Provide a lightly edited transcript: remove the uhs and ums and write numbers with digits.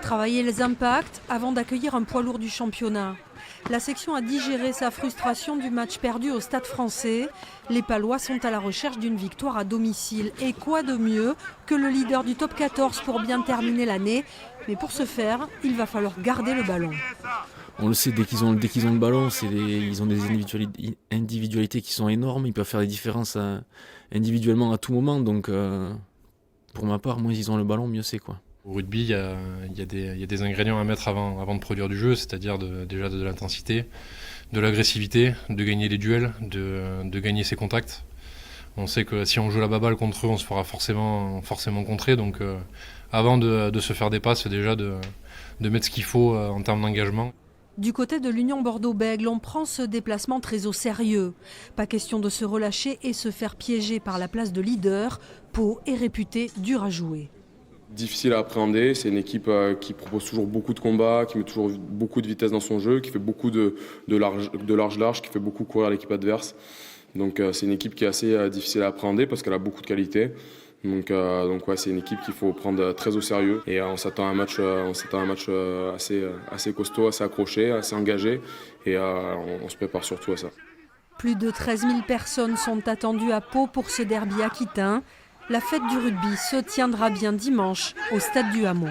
Travailler les impacts avant d'accueillir un poids lourd du championnat. La section a digéré sa frustration du match perdu au Stade Français. Les Palois sont à la recherche d'une victoire à domicile. Et quoi de mieux que le leader du top 14 pour bien terminer l'année. Mais pour ce faire, il va falloir garder le ballon. On le sait, dès qu'ils ont le ballon, ils ont des individualités qui sont énormes. Ils peuvent faire des différences individuellement à tout moment. Donc, pour ma part, moins ils ont le ballon, mieux c'est, quoi. Au rugby, il y a des ingrédients à mettre avant de produire du jeu, c'est-à-dire déjà de l'intensité, de l'agressivité, de gagner les duels, de gagner ses contacts. On sait que si on joue la baballe contre eux, on se fera forcément contrer. Donc avant de se faire des passes, déjà de mettre ce qu'il faut en termes d'engagement. Du côté de l'Union Bordeaux-Bègles, on prend ce déplacement très au sérieux. Pas question de se relâcher et se faire piéger par la place de leader. Pau est réputé dur à jouer. Difficile à appréhender, c'est une équipe qui propose toujours beaucoup de combats, qui met toujours beaucoup de vitesse dans son jeu, qui fait beaucoup de large, qui fait beaucoup courir l'équipe adverse. Donc c'est une équipe qui est assez difficile à appréhender parce qu'elle a beaucoup de qualité. Donc ouais, c'est une équipe qu'il faut prendre très au sérieux et on s'attend à un match, assez costaud, assez accroché, assez engagé et on se prépare surtout à ça. Plus de 13 000 personnes sont attendues à Pau pour ce derby aquitain. La fête du rugby se tiendra bien dimanche au stade du Hameau.